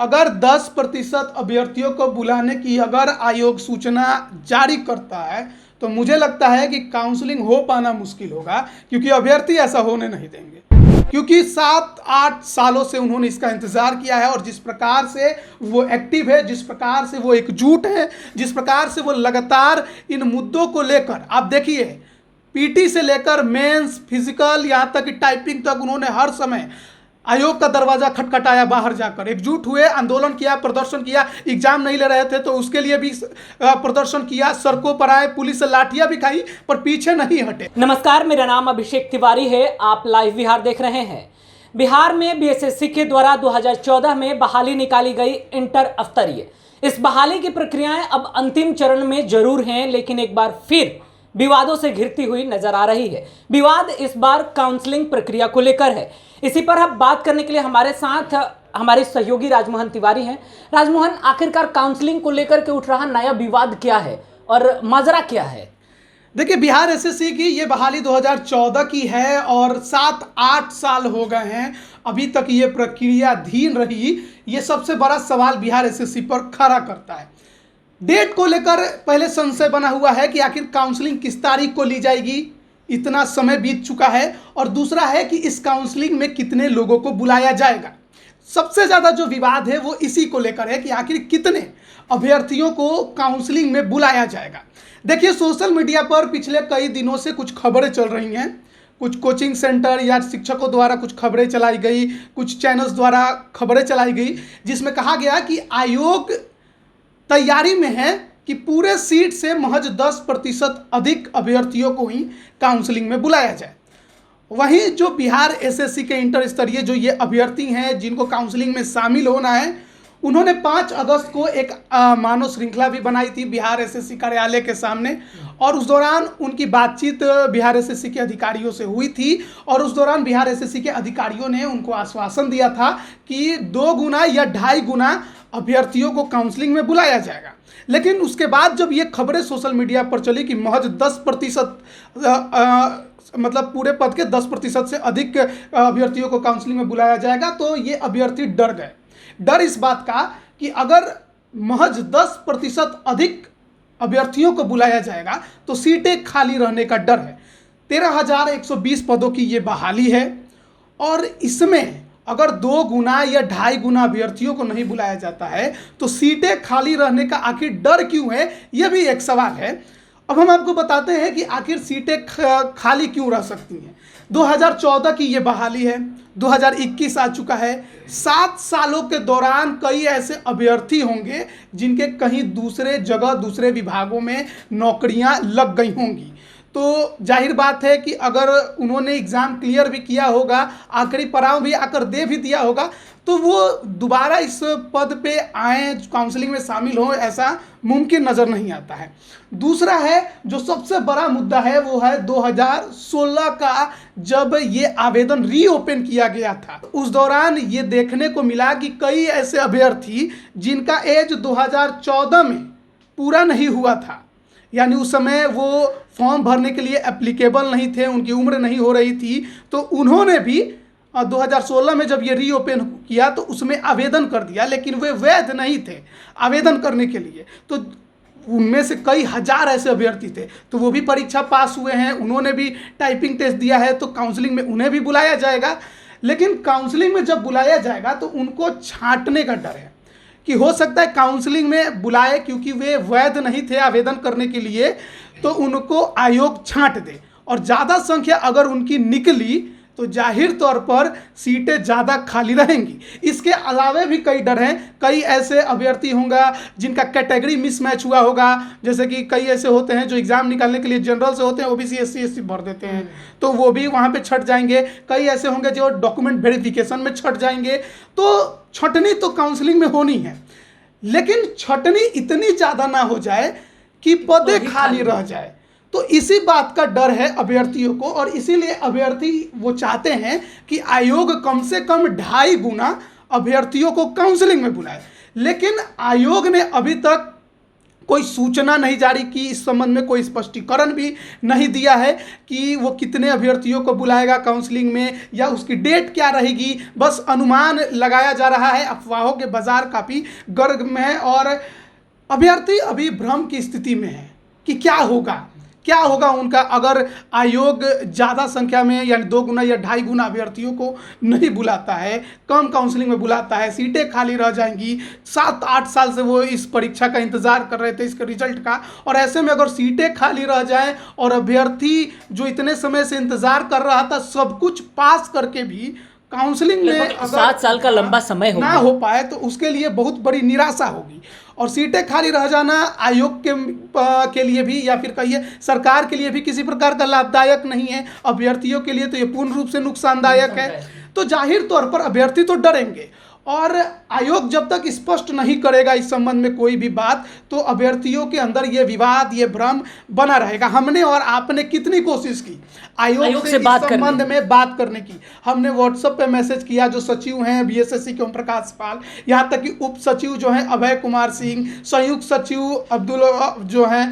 अगर 10% अभ्यर्थियों को बुलाने की अगर आयोग सूचना जारी करता है तो मुझे लगता है कि काउंसलिंग हो पाना मुश्किल होगा, क्योंकि अभ्यर्थी ऐसा होने नहीं देंगे। क्योंकि 7-8 सालों से उन्होंने इसका इंतजार किया है, और जिस प्रकार से वो एक्टिव है, जिस प्रकार से वो एकजुट है, जिस प्रकार से वो लगातार इन मुद्दों को लेकर, आप देखिए पीटी से लेकर मेंस, फिजिकल, यहाँ तक कि टाइपिंग तक उन्होंने हर समय आयोग का दरवाजा खटखटाया, बाहर जाकर एकजुट हुए, आंदोलन किया, प्रदर्शन किया। एग्जाम नहीं ले रहे थे तो उसके लिए भी प्रदर्शन किया, सड़कों पर आए, पुलिस से लाठियां भी खाई, पर पीछे नहीं हटे। नमस्कार, मेरा नाम अभिषेक तिवारी है। आप लाइव बिहार देख रहे हैं। बिहार में बीएसएससी के द्वारा 2014 में बहाली निकाली गई इंटर स्तरीय। इस बहाली की प्रक्रियाएं अब अंतिम चरण में जरूर हैं, लेकिन एक बार फिर विवादों से घिरती हुई नजर आ रही है। विवाद इस बार काउंसलिंग प्रक्रिया को लेकर है। इसी पर हम बात करने के लिए हमारे साथ हमारे सहयोगी राजमोहन तिवारी हैं। राजमोहन, आखिरकार काउंसलिंग को लेकर के उठ रहा नया विवाद क्या है और माजरा क्या है? देखिए, बिहार एसएससी की ये बहाली 2014 की है और 7-8 साल हो गए हैं, अभी तक ये प्रक्रिया धीन रही। ये सबसे बड़ा सवाल बिहार एसएससी पर खड़ा करता है। डेट को लेकर पहले संशय बना हुआ है कि आखिर काउंसलिंग किस तारीख को ली जाएगी, इतना समय बीत चुका है, और दूसरा है कि इस काउंसलिंग में कितने लोगों को बुलाया जाएगा। सबसे ज़्यादा जो विवाद है वो इसी को लेकर है कि आखिर कितने अभ्यर्थियों को काउंसलिंग में बुलाया जाएगा। देखिए, सोशल मीडिया पर पिछले कई दिनों से कुछ खबरें चल रही हैं। कुछ कोचिंग सेंटर या शिक्षकों द्वारा कुछ खबरें चलाई गई, कुछ चैनल्स द्वारा खबरें चलाई गई, जिसमें कहा गया कि आयोग तैयारी में है कि पूरे सीट से महज 10% अधिक अभ्यर्थियों को ही काउंसलिंग में बुलाया जाए। वहीं जो बिहार एसएससी के इंटर स्तरीय जो ये अभ्यर्थी हैं जिनको काउंसलिंग में शामिल होना है, उन्होंने 5 अगस्त को एक मानव श्रृंखला भी बनाई थी बिहार एसएससी कार्यालय के सामने, और उस दौरान उनकी बातचीत बिहार एसएससी के अधिकारियों से हुई थी। और उस दौरान बिहार एसएससी के अधिकारियों ने उनको आश्वासन दिया था कि 2 गुना या 2.5 गुना अभ्यर्थियों को काउंसलिंग में बुलाया जाएगा। लेकिन उसके बाद जब ये खबरें सोशल मीडिया पर चली कि महज 10% मतलब पूरे पद के 10% से अधिक अभ्यर्थियों को काउंसलिंग में बुलाया जाएगा, तो ये अभ्यर्थी डर गए। डर इस बात का कि अगर महज 10% अधिक अभ्यर्थियों को बुलाया जाएगा तो सीटें खाली रहने का डर है। 13,120 पदों की ये बहाली है, और इसमें अगर 2 गुना या 2.5 गुना अभ्यर्थियों को नहीं बुलाया जाता है तो सीटें खाली रहने का आखिर डर क्यों है, यह भी एक सवाल है। अब हम आपको बताते हैं कि आखिर सीटें खाली क्यों रह सकती हैं। 2014 की ये बहाली है, 2021 आ चुका है। 7 सालों के दौरान कई ऐसे अभ्यर्थी होंगे जिनके कहीं दूसरे जगह, दूसरे विभागों में नौकरियां लग गई होंगी। तो जाहिर बात है कि अगर उन्होंने एग्ज़ाम क्लियर भी किया होगा, आखिरी पड़ाव भी आकर दे भी दिया होगा, तो वो दोबारा इस पद पे आए, काउंसलिंग में शामिल हो, ऐसा मुमकिन नज़र नहीं आता है। दूसरा है जो सबसे बड़ा मुद्दा है, वो है 2016 का जब ये आवेदन रीओपन किया गया था। उस दौरान ये देखने को मिला कि कई ऐसे अभ्यर्थी जिनका एज 2014 में पूरा नहीं हुआ था, यानी उस समय वो फॉर्म भरने के लिए एप्लीकेबल नहीं थे, उनकी उम्र नहीं हो रही थी, तो उन्होंने भी 2016 में जब ये रीओपन किया तो उसमें आवेदन कर दिया, लेकिन वे वैध नहीं थे आवेदन करने के लिए। तो उनमें से कई हजार ऐसे अभ्यर्थी थे, तो वो भी परीक्षा पास हुए हैं, उन्होंने भी टाइपिंग टेस्ट दिया है, तो काउंसलिंग में उन्हें भी बुलाया जाएगा। लेकिन काउंसलिंग में जब बुलाया जाएगा तो उनको छांटने का डर है कि हो सकता है काउंसलिंग में बुलाए, क्योंकि वे वैध नहीं थे आवेदन करने के लिए, तो उनको आयोग छांट दे, और ज़्यादा संख्या अगर उनकी निकली तो जाहिर तौर पर सीटें ज़्यादा खाली रहेंगी। इसके अलावे भी कई डर हैं। कई ऐसे अभ्यर्थी होंगे जिनका कैटेगरी मिसमैच हुआ होगा, जैसे कि कई ऐसे होते हैं जो एग्ज़ाम निकालने के लिए जनरल से होते हैं, ओबीसी एससी एसटी भर देते हैं, तो वो भी वहाँ पे छट जाएंगे। कई ऐसे होंगे जो डॉक्यूमेंट वेरिफिकेशन में छट जाएंगे। तो छटनी तो काउंसलिंग में होनी है, लेकिन छटनी इतनी ज़्यादा ना हो जाए कि पदे खाली रह जाए। तो इसी बात का डर है अभ्यर्थियों को, और इसीलिए अभ्यर्थी वो चाहते हैं कि आयोग कम से कम 2.5 गुना अभ्यर्थियों को काउंसलिंग में बुलाए। लेकिन आयोग ने अभी तक कोई सूचना नहीं जारी की, इस संबंध में कोई स्पष्टीकरण भी नहीं दिया है कि वो कितने अभ्यर्थियों को बुलाएगा काउंसलिंग में या उसकी डेट क्या रहेगी। बस अनुमान लगाया जा रहा है, अफवाहों के बाजार काफ़ी गर्ग में है और अभ्यर्थी अभी भ्रम की स्थिति में है कि क्या होगा उनका अगर आयोग ज़्यादा संख्या में यानी 2 गुना या 2.5 गुना अभ्यर्थियों को नहीं बुलाता है, कम काउंसलिंग में बुलाता है, सीटें खाली रह जाएंगी। 7-8 साल से वो इस परीक्षा का इंतज़ार कर रहे थे, इसके रिजल्ट का, और ऐसे में अगर सीटें खाली रह जाएं और अभ्यर्थी जो इतने समय से इंतज़ार कर रहा था सब कुछ पास करके भी काउंसलिंग में अगर 7 साल का लंबा समय हो ना हो पाए तो उसके लिए बहुत बड़ी निराशा होगी। और सीटें खाली रह जाना आयोग के लिए भी या फिर कहिए सरकार के लिए भी किसी प्रकार का लाभदायक नहीं है। अभ्यर्थियों के लिए तो ये पूर्ण रूप से नुकसानदायक है। तो जाहिर तौर पर अभ्यर्थी तो डरेंगे और आयोग जब तक स्पष्ट नहीं करेगा इस संबंध में कोई भी बात तो अभ्यर्थियों के अंदर ये विवाद, ये भ्रम बना रहेगा। हमने और आपने कितनी कोशिश की आयोग से इस संबंध में बात करने की। हमने व्हाट्सएप पे मैसेज किया, जो सचिव हैं बीएसएससी के ओम प्रकाश पाल, यहाँ तक कि उप सचिव जो हैं अभय कुमार सिंह, संयुक्त सचिव अब्दुल जो हैं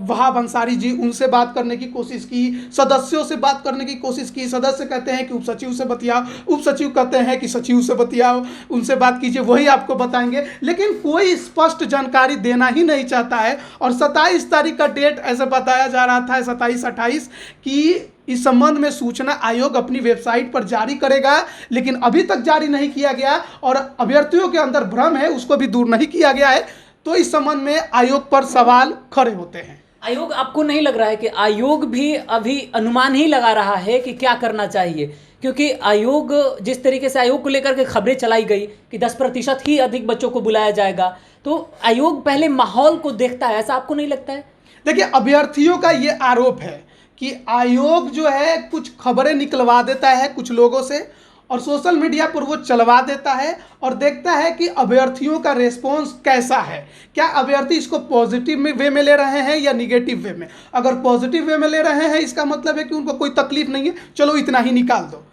वहाब अंसारी जी, उनसे बात करने की कोशिश की, सदस्यों से बात करने की कोशिश की। सदस्य कहते हैं कि उप सचिव से बतियाओ, उप सचिव कहते हैं कि सचिव से बतियाओ, उनसे बात कीजिए, वही आपको बताएंगे। लेकिन कोई स्पष्ट जानकारी देना ही नहीं चाहता है। और 27 तारीख का डेट ऐसे बताया जा रहा था, 27-28, कि इस संबंध में सूचना आयोग अपनी वेबसाइट पर जारी करेगा, लेकिन अभी तक जारी नहीं किया गया और अभ्यर्थियों के अंदर भ्रम है उसको भी दूर नहीं किया गया है। तो इस संबंध में आयोग पर सवाल खड़े होते हैं। आयोग, आपको नहीं लग रहा है कि आयोग भी अभी अनुमान ही लगा रहा है कि क्या करना चाहिए? क्योंकि आयोग, जिस तरीके से आयोग को लेकर के खबरें चलाई गई कि 10% ही अधिक बच्चों को बुलाया जाएगा, तो आयोग पहले माहौल को देखता है, ऐसा आपको नहीं लगता है? देखिए, अभ्यर्थियों का ये आरोप है कि आयोग जो है कुछ खबरें निकलवा देता है कुछ लोगों से और सोशल मीडिया पर वो चलवा देता है और देखता है कि अभ्यर्थियों का रेस्पॉन्स कैसा है, क्या अभ्यर्थी इसको पॉजिटिव वे में ले रहे हैं या निगेटिव वे में। अगर पॉजिटिव वे में ले रहे हैं इसका मतलब है कि उनको कोई तकलीफ नहीं है, चलो इतना ही निकाल दो।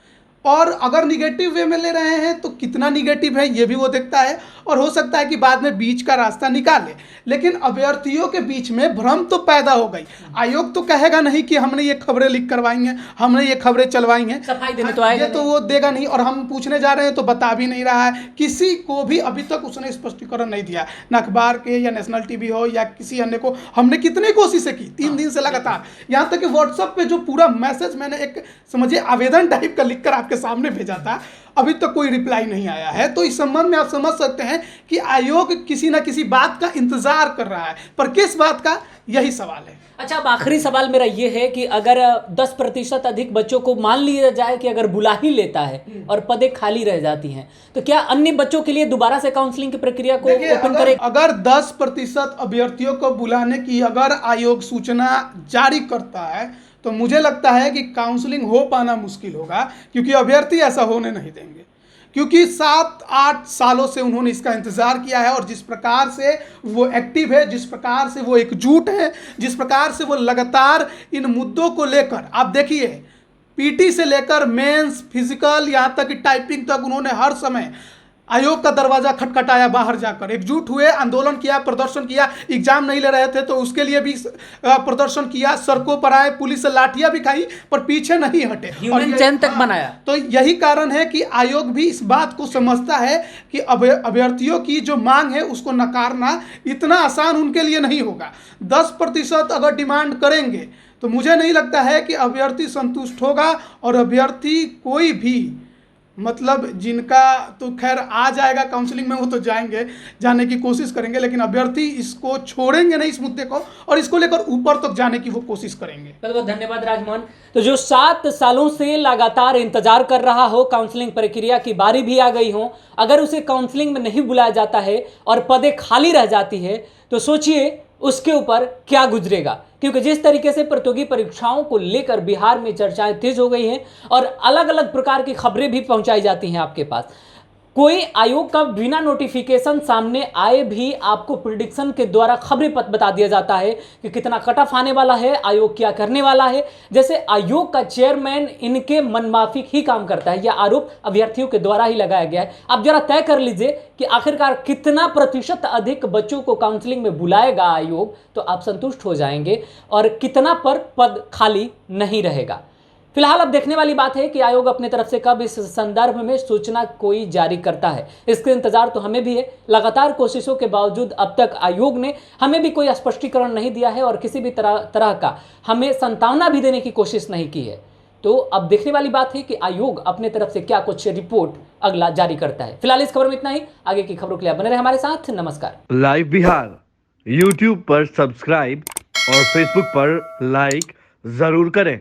और अगर निगेटिव वे में ले रहे हैं तो कितना निगेटिव है ये भी वो देखता है और हो सकता है कि बाद में बीच का रास्ता निकाले। लेकिन अभ्यर्थियों के बीच में भ्रम तो पैदा हो गई। आयोग तो कहेगा नहीं कि हमने ये खबरें लीक करवाई हैं, हमने ये खबरें चलवाई हैं, सफाई देने तो आएगा, ये तो वो देगा नहीं। और हम पूछने जा रहे हैं तो बता भी नहीं रहा है, किसी को भी अभी तक उसने स्पष्टीकरण नहीं दिया, न अखबार के या नेशनल टीवी हो या किसी अन्य को। हमने कितनी कोशिशें की 3 दिन से लगातार, यहाँ तक कि व्हाट्सएप पे जो पूरा मैसेज मैंने एक समझिए आवेदन टाइप का लिखकर आपके सामने भेजा था, अभी तक कोई रिप्लाई नहीं आया है। तो इस संबंध में आप समझ सकते हैं कि आयोग किसी ना किसी बात का इंतजार कर रहा है, पर किस बात का, यही सवाल है। अच्छा, अब आखिरी सवाल मेरा ये है कि अगर 10% अधिक बच्चों को मान लिया जाए कि अगर बुला ही लेता है और पदें खाली रह जाती हैं, तो क्या अन्य बच्चों के लिए दोबारा से काउंसलिंग की प्रक्रिया को ओपन करेगा? अगर 10% अभ्यर्थियों को बुलाने की अगर आयोग सूचना जारी करता है तो मुझे लगता है कि काउंसलिंग हो पाना मुश्किल होगा, क्योंकि अभ्यर्थी ऐसा होने नहीं देंगे। क्योंकि 7-8 सालों से उन्होंने इसका इंतज़ार किया है और जिस प्रकार से वो एक्टिव है, जिस प्रकार से वो एकजुट है, जिस प्रकार से वो लगातार इन मुद्दों को लेकर, आप देखिए पीटी से लेकर मेंस, फिजिकल, यहाँ तक कि टाइपिंग तक उन्होंने हर समय आयोग का दरवाजा खटखटाया, बाहर जाकर एकजुट हुए, आंदोलन किया, प्रदर्शन किया। एग्जाम नहीं ले रहे थे तो उसके लिए भी प्रदर्शन किया, सड़कों पर आए, पुलिस से लाठियां भी खाई, पर पीछे नहीं हटे, ह्यूमन चैन तक बनाया। तो यही कारण है कि आयोग भी इस बात को समझता है कि अभ्यर्थियों की जो मांग है उसको नकारना इतना आसान उनके लिए नहीं होगा। 10% अगर डिमांड करेंगे तो मुझे नहीं लगता है कि अभ्यर्थी संतुष्ट होगा। और अभ्यर्थी कोई भी, मतलब जिनका तो खैर आ जाएगा काउंसलिंग में, वो तो जाएंगे, जाने की कोशिश करेंगे, लेकिन अभ्यर्थी इसको छोड़ेंगे नहीं, इस मुद्दे को, और इसको लेकर ऊपर तक जाने की वो कोशिश करेंगे। बहुत बहुत धन्यवाद राजमोहन। तो जो 7 सालों से लगातार इंतजार कर रहा हो काउंसलिंग प्रक्रिया की बारी भी आ गई हो, अगर उसे काउंसलिंग में नहीं बुलाया जाता है और पदें खाली रह जाती है, तो सोचिए उसके ऊपर क्या गुजरेगा। क्योंकि जिस तरीके से प्रतियोगी परीक्षाओं को लेकर बिहार में चर्चाएं तेज हो गई हैं और अलग अलग प्रकार की खबरें भी पहुंचाई जाती हैं आपके पास, कोई आयोग का बिना नोटिफिकेशन सामने आए भी आपको प्रिडिक्शन के द्वारा खबरें बता दिया जाता है कि कितना कट ऑफ आने वाला है, आयोग क्या करने वाला है। जैसे आयोग का चेयरमैन इनके मनमाफिक ही काम करता है, यह आरोप अभ्यर्थियों के द्वारा ही लगाया गया है। आप जरा तय कर लीजिए कि आखिरकार कितना प्रतिशत अधिक बच्चों को काउंसलिंग में बुलाएगा आयोग, तो आप संतुष्ट हो जाएंगे, और कितना पर पद खाली नहीं रहेगा। फिलहाल अब देखने वाली बात है कि आयोग अपने तरफ से कब इस संदर्भ में सूचना कोई जारी करता है। इसका इंतजार तो हमें भी है। लगातार कोशिशों के बावजूद अब तक आयोग ने हमें भी कोई स्पष्टीकरण नहीं दिया है और किसी भी तरह का हमें संतावना भी देने की कोशिश नहीं की है। तो अब देखने वाली बात है कि आयोग अपने तरफ से क्या कुछ रिपोर्ट अगला जारी करता है। फिलहाल इस खबर में इतना ही। आगे की खबरों के लिए बने रहे हमारे साथ। नमस्कार। लाइव बिहार यूट्यूब पर सब्सक्राइब और फेसबुक पर लाइक जरूर करें।